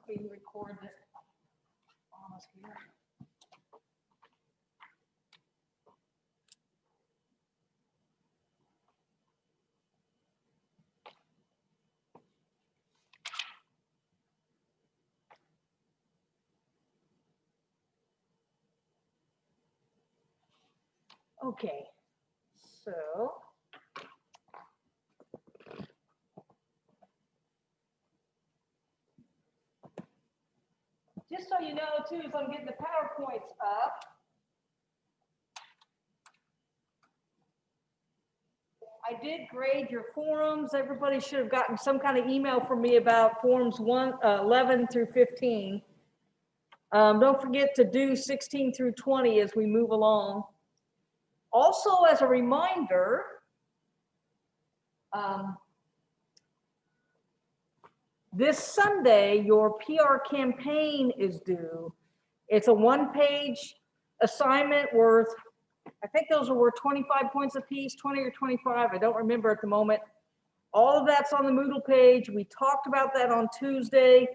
being recorded on us here. Okay, so just so you know too, as I'm getting the PowerPoints up, I did grade your forums. Everybody should have gotten some kind of email from me about forums 11 through 15. Don't forget to do 16 through 20 as we move along. Also, as a reminder, this Sunday, your PR campaign is due. It's a one-page assignment worth, I think those are worth 25 points apiece, 20 or 25, I don't remember at the moment. All of that's on the Moodle page. We talked about that on Tuesday.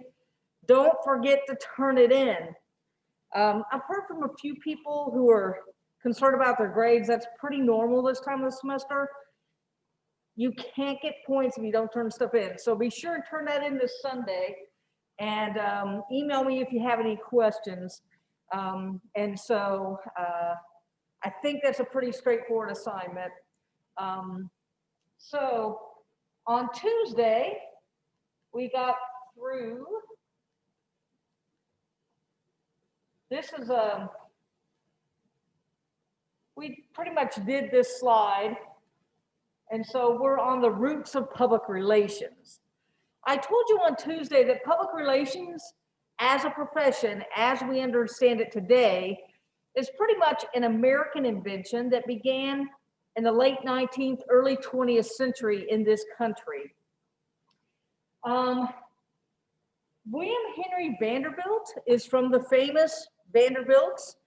Don't forget to turn it in. I've heard from a few people who are concerned about their grades. That's pretty normal this time of the semester. You can't get points if you don't turn stuff in. So be sure and turn that in this Sunday and email me if you have any questions. And so I think that's a pretty straightforward assignment. So on Tuesday, we got through, this is we pretty much did this slide. And so we're on the roots of public relations. I told you on Tuesday that public relations as a profession, as we understand it today, is pretty much an American invention that began in the late 19th, early 20th century in this country. William Henry Vanderbilt is from the famous Vanderbilts,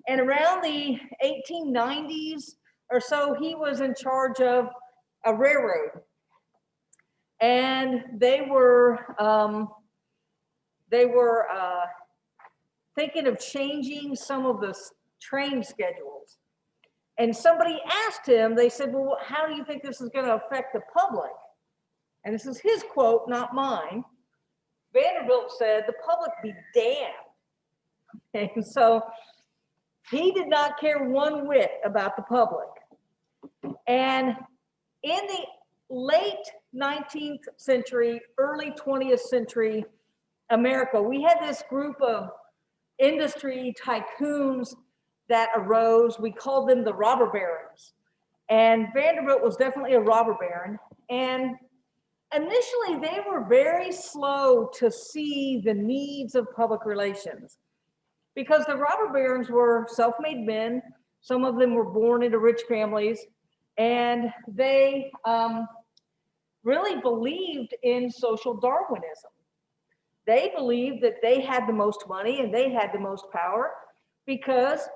and around the 1890s or so, he was in charge of a railroad, and they were thinking of changing some of the train schedules. And somebody asked him, they said, well, how do you think this is going to affect the public? And this is his quote, not mine. Vanderbilt said, the public be damned. And so he did not care one whit about the public. And in the late 19th century, early 20th century America, we had this group of industry tycoons that arose. We called them the robber barons. And Vanderbilt was definitely a robber baron. And initially, they were very slow to see the needs of public relations because the robber barons were self-made men. Some of them were born into rich families, and they really believed in social Darwinism. They believed that they had the most money and they had the most power because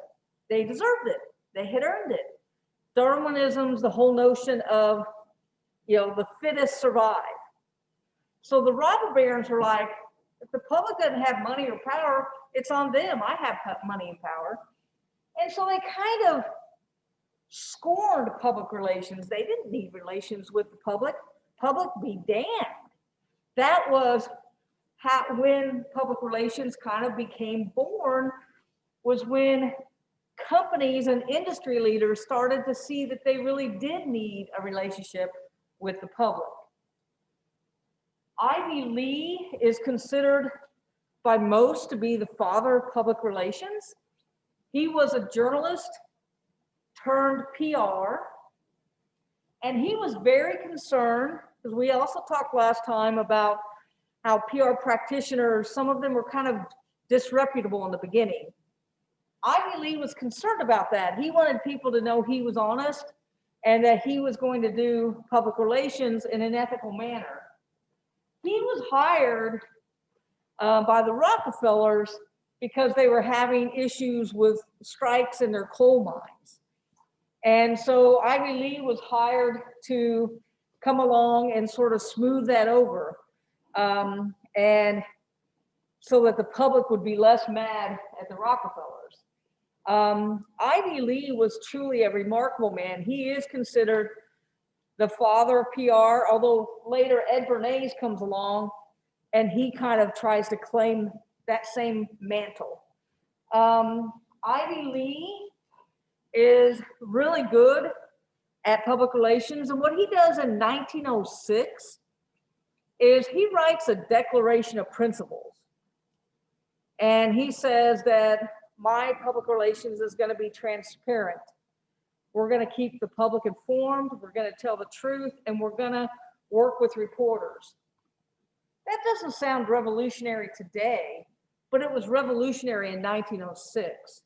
they deserved it. They had earned it. Darwinism's the whole notion of, the fittest survive. So the robber barons were like, if the public doesn't have money or power, it's on them. I have money and power. And so they kind of scorned public relations. They didn't need relations with the public. Public be damned. That was when public relations kind of became born, was when companies and industry leaders started to see that they really did need a relationship with the public. Ivy Lee is considered by most to be the father of public relations. He was a journalist turned PR, and he was very concerned, because we also talked last time about how PR practitioners, some of them were kind of disreputable in the beginning. Ivy Lee was concerned about that. He wanted people to know he was honest and that he was going to do public relations in an ethical manner. He was hired by the Rockefellers because they were having issues with strikes in their coal mines. And so Ivy Lee was hired to come along and sort of smooth that over. And so that the public would be less mad at the Rockefellers. Ivy Lee was truly a remarkable man. He is considered the father of PR, although later Ed Bernays comes along and he kind of tries to claim that same mantle. Ivy Lee is really good at public relations, and what he does in 1906 is he writes a Declaration of Principles. And he says that my public relations is going to be transparent. We're going to keep the public informed, we're going to tell the truth, and we're going to work with reporters. That doesn't sound revolutionary today, but it was revolutionary in 1906.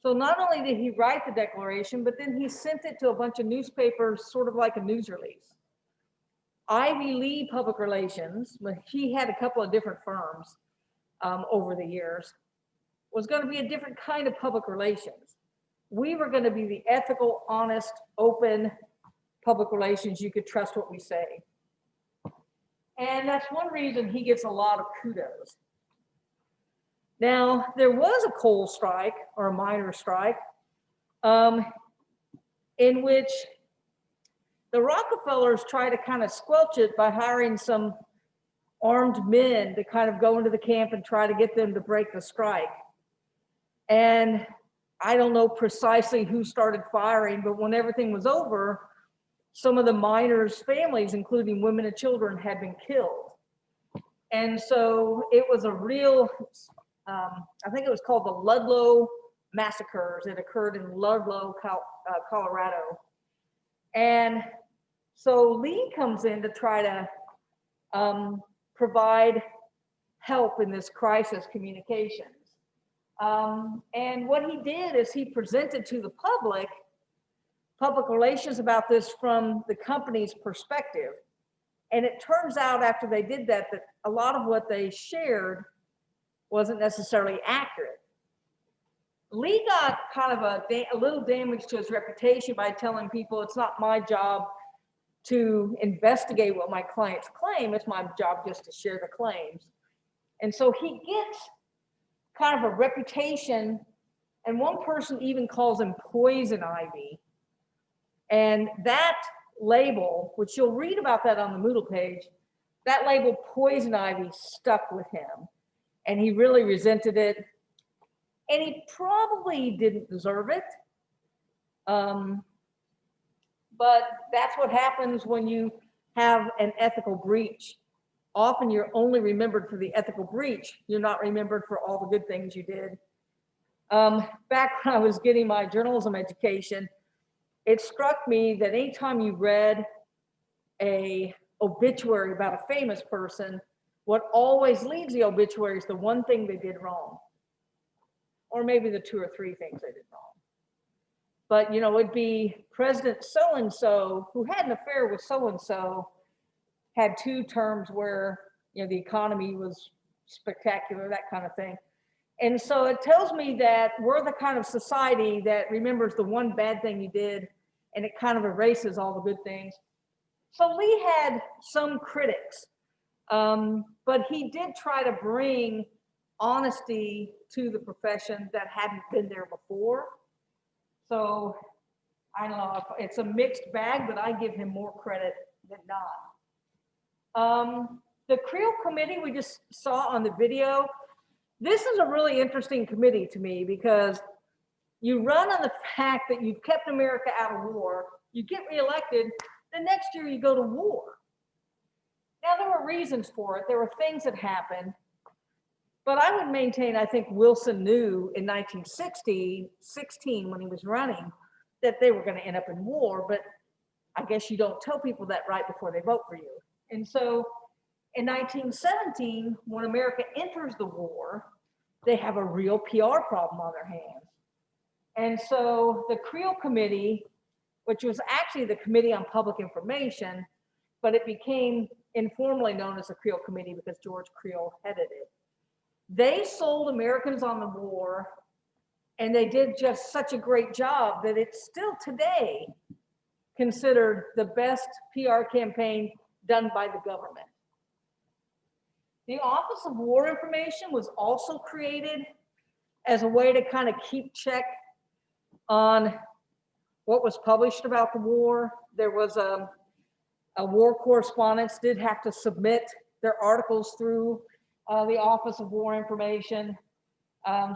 So not only did he write the Declaration, but then he sent it to a bunch of newspapers, sort of like a news release. Ivy Lee Public Relations, he had a couple of different firms over the years, was going to be a different kind of public relations. We were going to be the ethical, honest, open public relations. You could trust what we say. And that's one reason he gets a lot of kudos. Now, there was a coal strike or a miner strike in which the Rockefellers try to kind of squelch it by hiring some armed men to kind of go into the camp and try to get them to break the strike. And I don't know precisely who started firing, but when everything was over, some of the miners' families, including women and children, had been killed. And so it was a real, I think it was called the Ludlow Massacres. It occurred in Ludlow, Colorado. And so Lee comes in to try to provide help in this crisis communications. And what he did is he presented to the public relations about this from the company's perspective. And it turns out after they did that, that a lot of what they shared wasn't necessarily accurate. Lee got kind of a little damage to his reputation by telling people it's not my job to investigate what my clients claim, it's my job just to share the claims. And so he gets kind of a reputation, and one person even calls him Poison Ivy. And that label, which you'll read about that on the Moodle page, that label Poison Ivy stuck with him. And he really resented it. And he probably didn't deserve it. But that's what happens when you have an ethical breach. Often you're only remembered for the ethical breach. You're not remembered for all the good things you did. Back when I was getting my journalism education, it struck me that anytime you read an obituary about a famous person, what always leaves the obituary is the one thing they did wrong. Or maybe the 2 or 3 things they did wrong. But, you know, it'd be President so-and-so who had an affair with so-and-so, had 2 terms where, you know, the economy was spectacular, that kind of thing. And so it tells me that we're the kind of society that remembers the one bad thing you did and it kind of erases all the good things. So Lee had some critics, but he did try to bring honesty to the profession that hadn't been there before. So I don't know, it's a mixed bag, but I give him more credit than not. The Creel Committee we just saw on the video, this is a really interesting committee to me because you run on the fact that you've kept America out of war, you get reelected, the next year you go to war. Now there were reasons for it, there were things that happened, but I would maintain, I think Wilson knew in 1916 when he was running that they were going to end up in war, but I guess you don't tell people that right before they vote for you. And so in 1917, when America enters the war, they have a real PR problem on their hands. And so the Creel Committee, which was actually the Committee on Public Information, but it became informally known as the Creel Committee because George Creel headed it. They sold Americans on the war, and they did just such a great job that it's still today considered the best PR campaign done by the government. The Office of War Information was also created as a way to kind of keep check on what was published about the war. There was a war correspondents did have to submit their articles through the Office of War Information.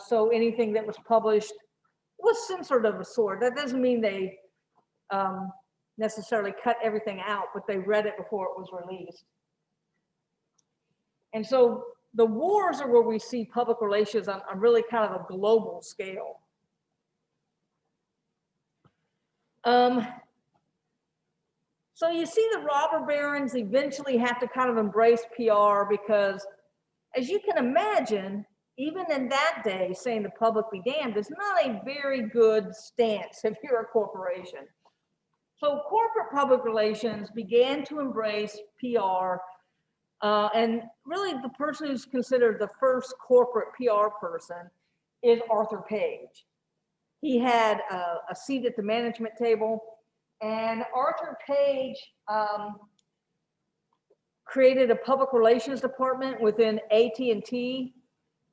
So anything that was published was censored of a sort. That doesn't mean they necessarily cut everything out, but they read it before it was released. And so the wars are where we see public relations on really kind of a global scale. So you see the robber barons eventually have to kind of embrace PR because, as you can imagine, even in that day, saying the public be damned is not a very good stance if you're a corporation. So corporate public relations began to embrace PR, and really the person who's considered the first corporate PR person is Arthur Page. He had a seat at the management table, and Arthur Page created a public relations department within AT&T,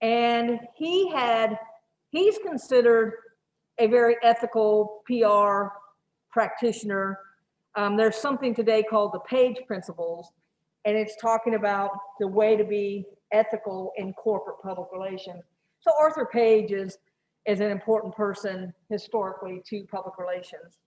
and he's considered a very ethical PR practitioner. There's something today called the Page Principles, and it's talking about the way to be ethical in corporate public relations. So Arthur Page is an important person historically to public relations.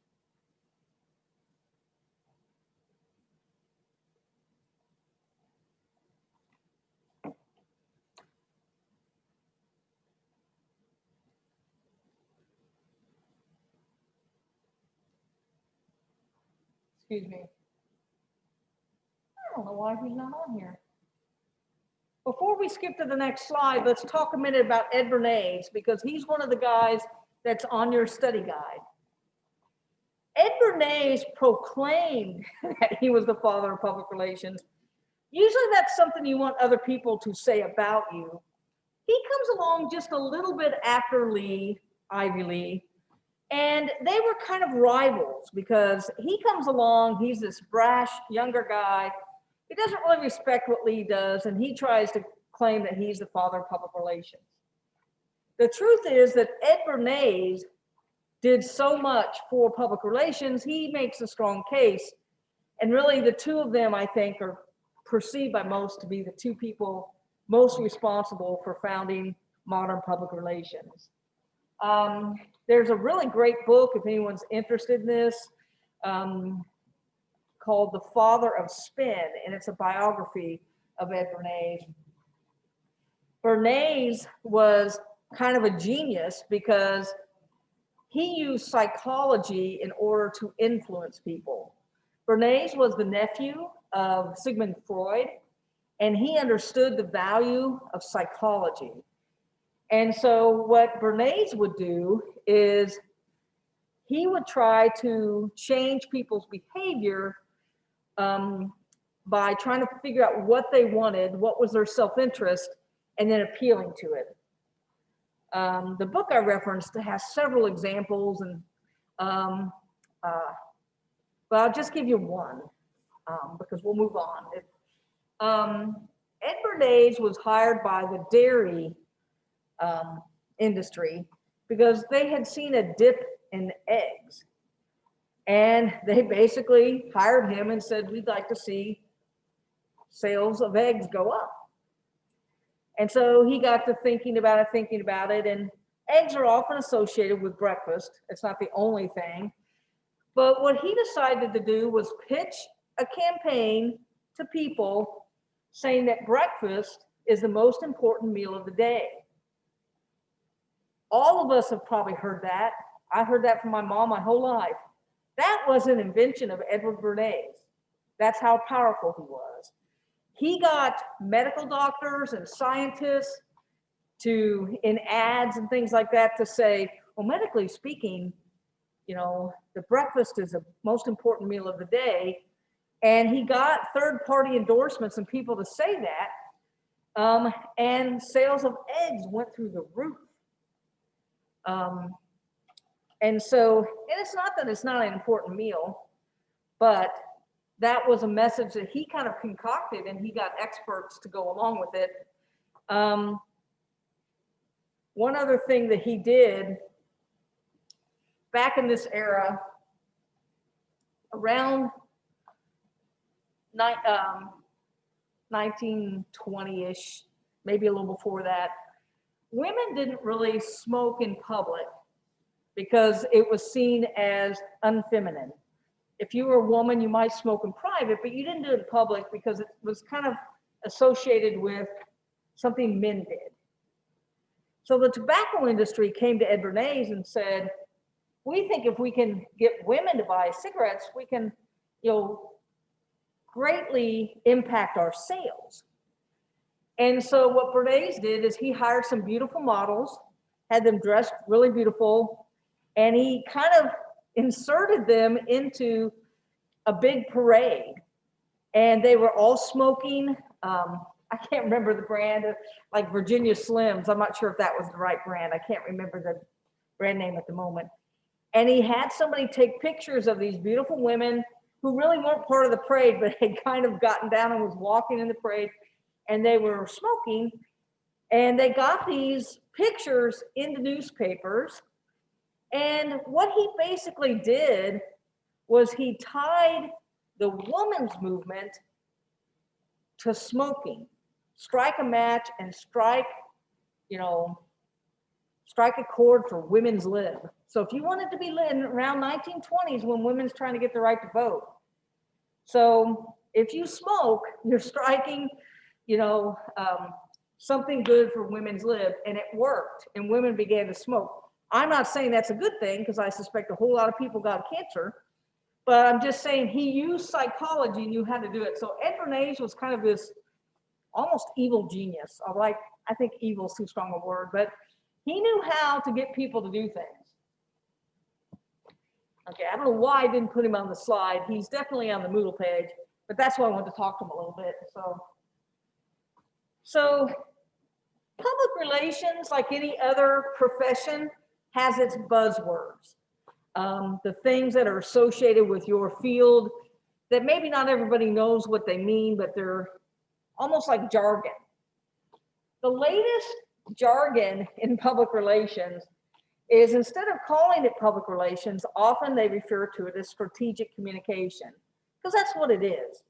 Excuse me. I don't know why he's not on here. Before we skip to the next slide, let's talk a minute about Ed Bernays, because he's one of the guys that's on your study guide. Ed Bernays proclaimed that he was the father of public relations. Usually that's something you want other people to say about you. He comes along just a little bit after Lee, Ivy Lee, and they were kind of rivals because he comes along, he's this brash, younger guy. He doesn't really respect what Lee does, and he tries to claim that he's the father of public relations. The truth is that Ed Bernays did so much for public relations, he makes a strong case. And really the two of them, I think, are perceived by most to be the two people most responsible for founding modern public relations. There's a really great book, if anyone's interested in this, called The Father of Spin, and it's a biography of Ed Bernays. Bernays was kind of a genius because he used psychology in order to influence people. Bernays was the nephew of Sigmund Freud, and he understood the value of psychology. And so what Bernays would do is he would try to change people's behavior by trying to figure out what they wanted, what was their self-interest, and then appealing to it. The book I referenced has several examples, and but I'll just give you one because we'll move on. Ed Bernays was hired by the dairy industry because they had seen a dip in eggs. And they basically hired him and said, we'd like to see sales of eggs go up. And so he got to thinking about it, and eggs are often associated with breakfast. It's not the only thing. But what he decided to do was pitch a campaign to people saying that breakfast is the most important meal of the day. All of us have probably heard that. I heard that from my mom my whole life. That was an invention of Edward Bernays. That's how powerful he was. He got medical doctors and scientists to, in ads and things like that, to say, well, medically speaking, you know, the breakfast is the most important meal of the day. And he got third-party endorsements and people to say that. And sales of eggs went through the roof. And so, and it's not that it's not an important meal, but that was a message that he kind of concocted, and he got experts to go along with it. One other thing that he did back in this era, around 1920-ish, maybe a little before that, women didn't really smoke in public because it was seen as unfeminine. If you were a woman, you might smoke in private, but you didn't do it in public because it was kind of associated with something men did. So the tobacco industry came to Ed Bernays and said, we think if we can get women to buy cigarettes, we can, greatly impact our sales. And so what Bernays did is he hired some beautiful models, had them dressed really beautiful, and he kind of inserted them into a big parade. And they were all smoking. I can't remember the brand, like Virginia Slims. I'm not sure if that was the right brand. I can't remember the brand name at the moment. And he had somebody take pictures of these beautiful women who really weren't part of the parade, but had kind of gotten down and was walking in the parade, and they were smoking. And they got these pictures in the newspapers. And what he basically did was he tied the women's movement to smoking. Strike a match and strike a chord for women's lib. So if you wanted to be in around 1920s when women's trying to get the right to vote. So if you smoke, you're striking, something good for women's lib, and it worked, and women began to smoke. I'm not saying that's a good thing because I suspect a whole lot of people got cancer, but I'm just saying he used psychology and knew how to do it. So Ed Bernays was kind of this almost evil genius. I think evil is too strong a word, but he knew how to get people to do things. Okay, I don't know why I didn't put him on the slide. He's definitely on the Moodle page, but that's why I wanted to talk to him a little bit. So public relations, like any other profession, has its buzzwords. The things that are associated with your field that maybe not everybody knows what they mean, but they're almost like jargon. The latest jargon in public relations is, instead of calling it public relations, often they refer to it as strategic communication, because that's what it is.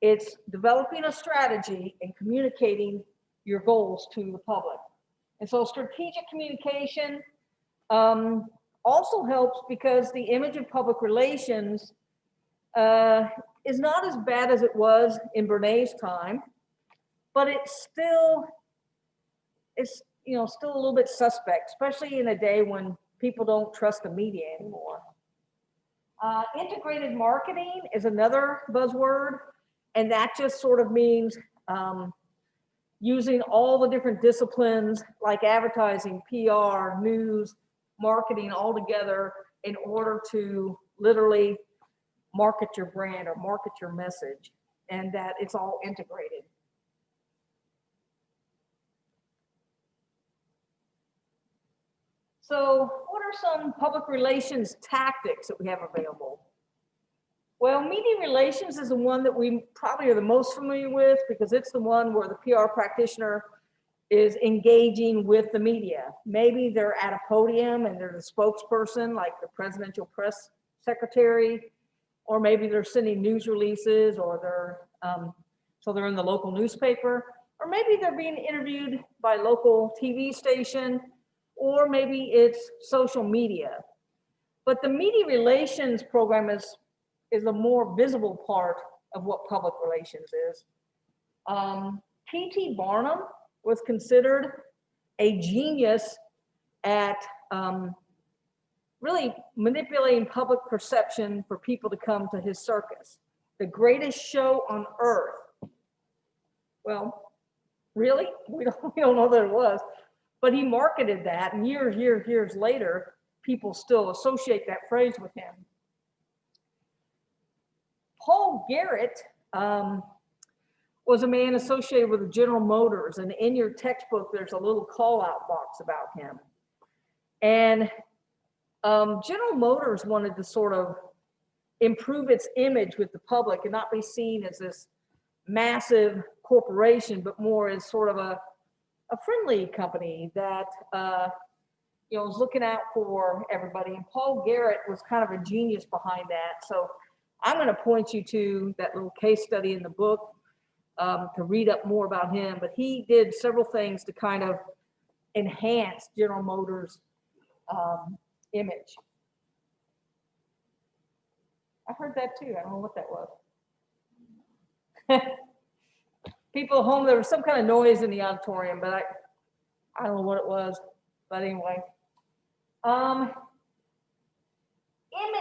It's developing a strategy and communicating your goals to the public. And so strategic communication also helps because the image of public relations is not as bad as it was in Bernays' time, but it's still still a little bit suspect, especially in a day when people don't trust the media anymore. Integrated marketing is another buzzword, and that just sort of means using all the different disciplines like advertising, PR, news, marketing all together in order to literally market your brand or market your message, and that it's all integrated. So what are some public relations tactics that we have available? Well, media relations is the one that we probably are the most familiar with because it's the one where the PR practitioner is engaging with the media. Maybe they're at a podium and they're the spokesperson, like the presidential press secretary, or maybe they're sending news releases, or they're in the local newspaper, or maybe they're being interviewed by local TV station, or maybe it's social media. But the media relations program is a more visible part of what public relations is. P.T. Barnum was considered a genius at really manipulating public perception for people to come to his circus. The greatest show on earth. Well, really? We don't know that it was. But he marketed that, and years later, people still associate that phrase with him. Paul Garrett was a man associated with General Motors, and in your textbook, there's a little call-out box about him. And General Motors wanted to sort of improve its image with the public and not be seen as this massive corporation, but more as sort of a friendly company that is looking out for everybody. And Paul Garrett was kind of a genius behind that. So I'm going to point you to that little case study in the book to read up more about him. But he did several things to kind of enhance General Motors' image. I heard that too. I don't know what that was. People at home, there was some kind of noise in the auditorium, but I don't know what it was. But anyway,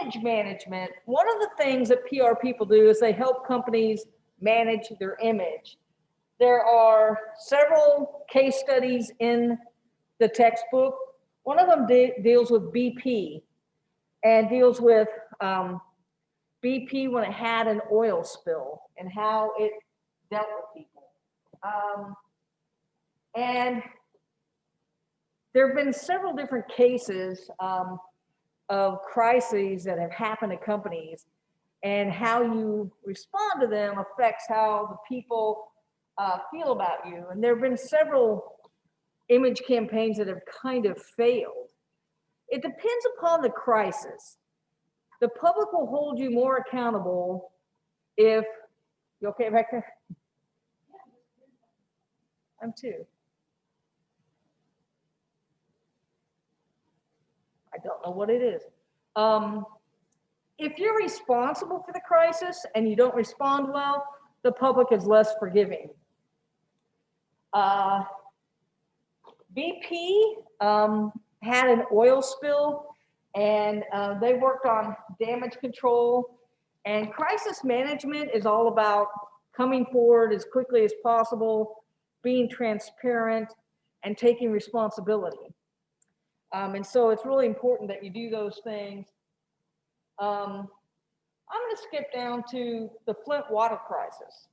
image management. One of the things that PR people do is they help companies manage their image. There are several case studies in the textbook. One of them deals with BP and deals with BP when it had an oil spill and how it dealt with people. And there have been several different cases of crises that have happened to companies, and how you respond to them affects how the people feel about you. And there have been several image campaigns that have kind of failed. It depends upon the crisis. The public will hold you more accountable if, you okay back there? I'm too. I don't know what it is. If you're responsible for the crisis and you don't respond well, the public is less forgiving. BP had an oil spill, and they worked on damage control. And crisis management is all about coming forward as quickly as possible, being transparent, and taking responsibility. And so it's really important that you do those things. I'm going to skip down to the Flint water crisis.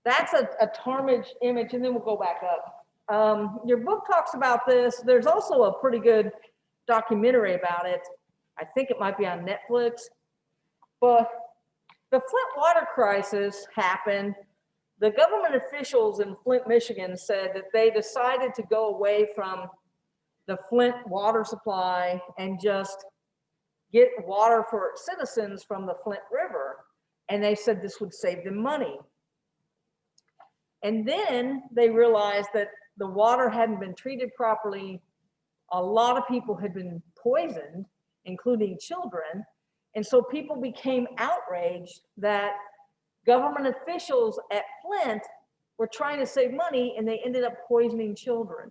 That's a Talmadge image, and then we'll go back up. Your book talks about this. There's also a pretty good documentary about it. I think it might be on Netflix. But the Flint water crisis happened. The government officials in Flint, Michigan said that they decided to go away from the Flint water supply and just get water for citizens from the Flint River. And they said this would save them money. And then they realized that the water hadn't been treated properly. A lot of people had been poisoned, including children. And so people became outraged that government officials at Flint were trying to save money, and they ended up poisoning children.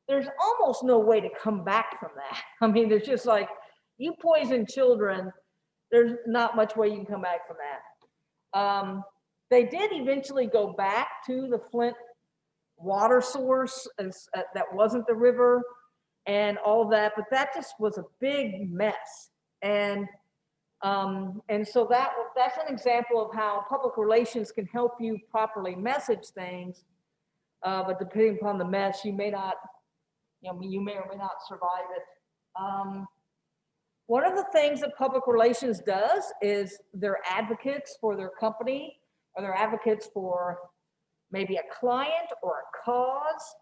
There's almost no way to come back from that. I mean, there's just like, you poison children, there's not much way you can come back from that. They did eventually go back to the Flint water source that wasn't the river and all of that, but that just was a big mess. And so that's an example of how public relations can help you properly message things, but depending upon the mess, you may not, you may or may not survive it. One of the things that public relations does is they're advocates for their company, or they're advocates for maybe a client or a cause.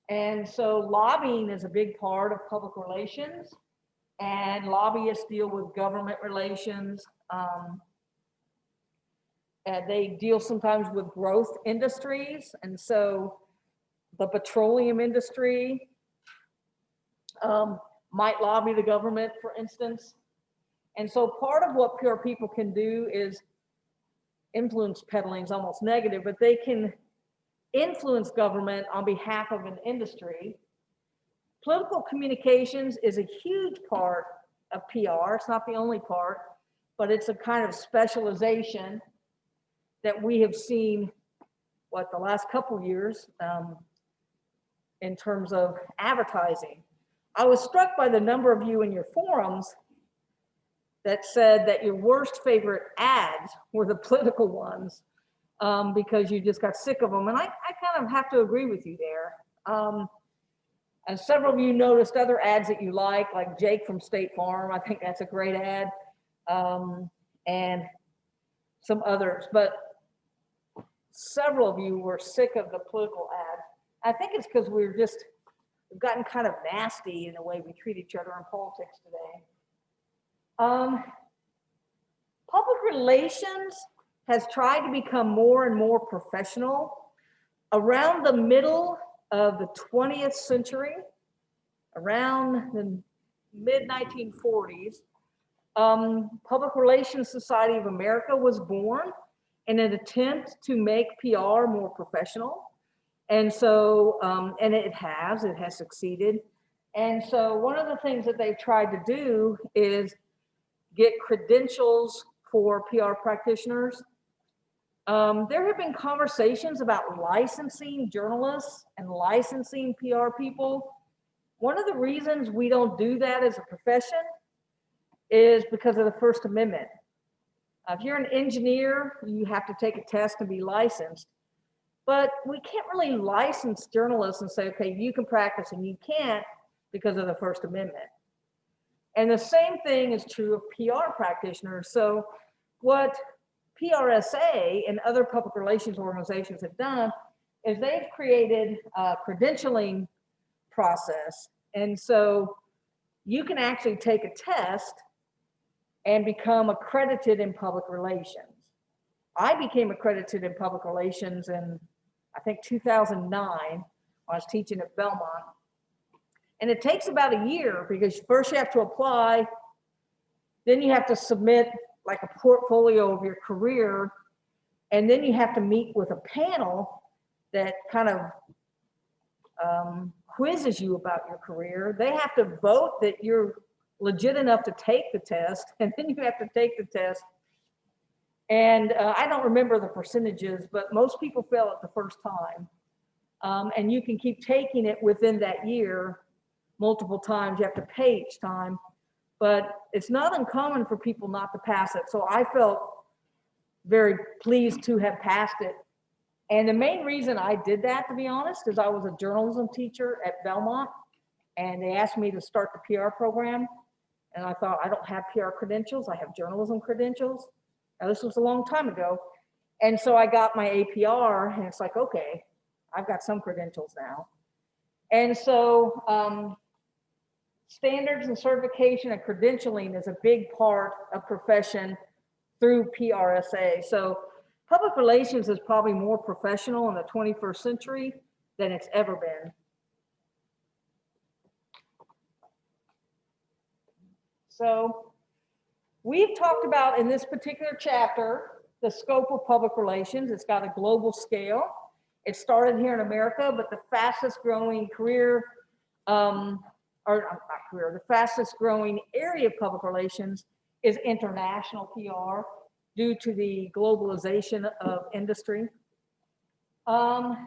And so lobbying is a big part of public relations, and lobbyists deal with government relations. And they deal sometimes with growth industries. And so the petroleum industry might lobby the government, for instance. And so part of what PR people can do is influence peddling is almost negative, but they can influence government on behalf of an industry. Political communications is a huge part of PR. It's not the only part, but it's a kind of specialization that we have seen, the last couple of years in terms of advertising. I was struck by the number of you in your forums that said that your worst favorite ads were the political ones because you just got sick of them. And I kind of have to agree with you there. And several of you noticed other ads that you like Jake from State Farm. I think that's a great ad. And some others, but several of you were sick of the political ads. I think it's because we've gotten kind of nasty in the way we treat each other in politics today. Public relations has tried to become more and more professional. Around the middle of the 20th century, around the mid-1940s, Public Relations Society of America was born in an attempt to make PR more professional. And so, and it has succeeded. And so one of the things that they've tried to do is get credentials for PR practitioners. There have been conversations about licensing journalists and licensing PR people. One of the reasons we don't do that as a profession is because of the First Amendment. If you're an engineer, you have to take a test to be licensed. But we can't really license journalists and say, okay, you can practice and you can't because of the First Amendment. And the same thing is true of PR practitioners. So what PRSA and other public relations organizations have done is they've created a credentialing process. And so you can actually take a test and become accredited in public relations. I became accredited in public relations in, I think, 2009. I was teaching at Belmont. And it takes about a year because first you have to apply, then you have to submit like a portfolio of your career, and then you have to meet with a panel that kind of quizzes you about your career. They have to vote that you're legit enough to take the test, and then you have to take the test. And I don't remember the percentages, but most people fail it the first time. And you can keep taking it within that year multiple times. You have to pay each time, but it's not uncommon for people not to pass it. So I felt very pleased to have passed it. And the main reason I did that, to be honest, is I was a journalism teacher at Belmont, and they asked me to start the PR program. And I thought, I don't have PR credentials, I have journalism credentials. Now, this was a long time ago. And so I got my APR, and it's like, okay, I've got some credentials now. And so standards and certification and credentialing is a big part of profession through PRSA. So public relations is probably more professional in the 21st century than it's ever been. So we've talked about in this particular chapter the scope of public relations. It's got a global scale. It started here in America, but the fastest growing the fastest growing area of public relations is international PR due to the globalization of industry. PR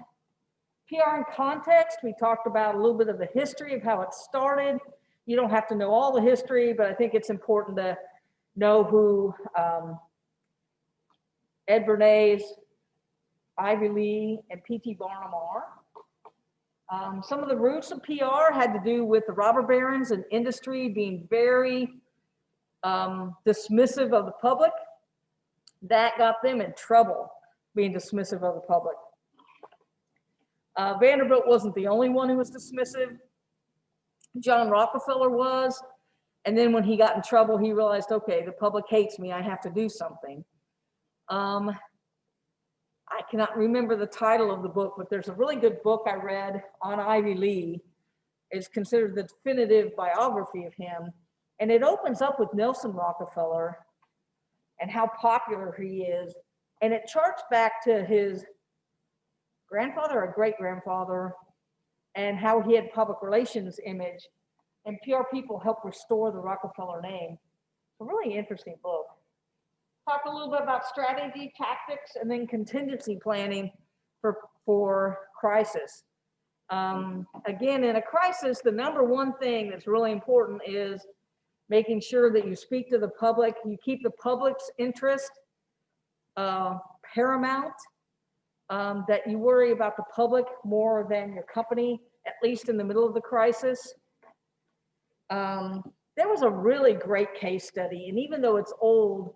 in context, we talked about a little bit of the history of how it started. You don't have to know all the history, but I think it's important to know who Ed Bernays, Ivy Lee, and P.T. Barnum are. Some of the roots of PR had to do with the robber barons and industry being very dismissive of the public. That got them in trouble, being dismissive of the public. Vanderbilt wasn't the only one who was dismissive. John Rockefeller was. And then when he got in trouble, he realized, okay, the public hates me, I have to do something. I cannot remember the title of the book, but there's a really good book I read on Ivy Lee. It's considered the definitive biography of him. And it opens up with Nelson Rockefeller and how popular he is. And it charts back to his grandfather or great-grandfather and how he had public relations image. And PR people helped restore the Rockefeller name. It's a really interesting book. Talk a little bit about strategy, tactics, and then contingency planning for crisis. Again, in a crisis, the number one thing that's really important is making sure that you speak to the public, you keep the public's interest paramount, that you worry about the public more than your company at least in the middle of the crisis. There was a really great case study, and even though it's old,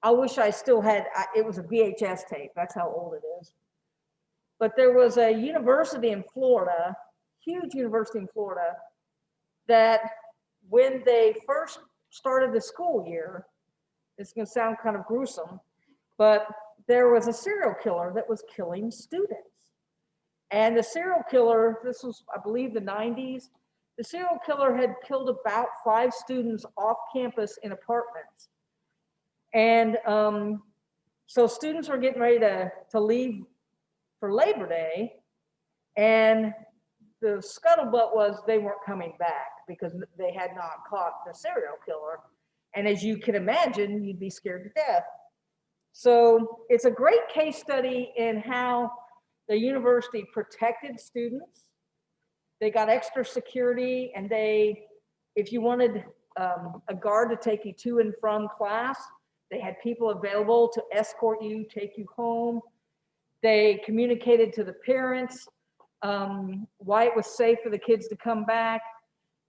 I wish I still had, it was a VHS tape, that's how old it is. But there was a university in Florida, huge university in Florida, that when they first started the school year, it's gonna sound kind of gruesome, but there was a serial killer that was killing students. And the serial killer, this was, I believe, the 90s, the serial killer had killed about 5 students off campus in apartments. And so students were getting ready to leave for Labor Day, and the scuttlebutt was they weren't coming back because they had not caught the serial killer. And as you can imagine, you'd be scared to death. So it's a great case study in how the university protected students. They got extra security, and if you wanted a guard to take you to and from class, they had people available to escort you, take you home. They communicated to the parents why it was safe for the kids to come back.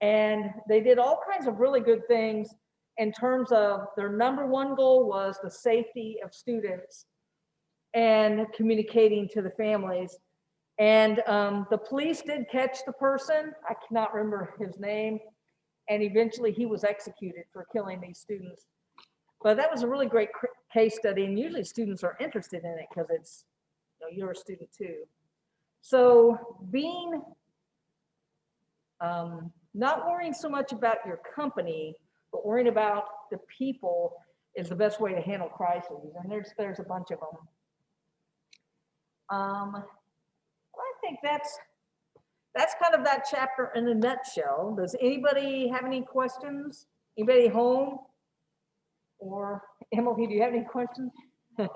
And they did all kinds of really good things in terms of their number one goal was the safety of students and communicating to the families. And the police did catch the person. I cannot remember his name. And eventually he was executed for killing these students. But that was a really great case study. And usually students are interested in it because it's, you're a student too. So being, not worrying so much about your company, but worrying about the people is the best way to handle crises. And there's a bunch of them. Well, I think that's kind of that chapter in a nutshell. Does anybody have any questions? Anybody home? Or Emily, do you have any questions? Okay.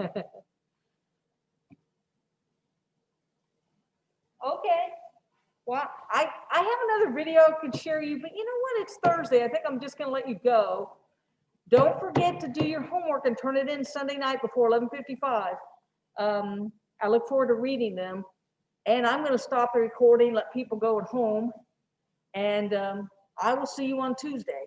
Well, I have another video I could share you, but you know what? It's Thursday. I think I'm just going to let you go. Don't forget to do your homework and turn it in Sunday night before 11:55. I look forward to reading them. And I'm going to stop the recording, let people go at home. And I will see you on Tuesday.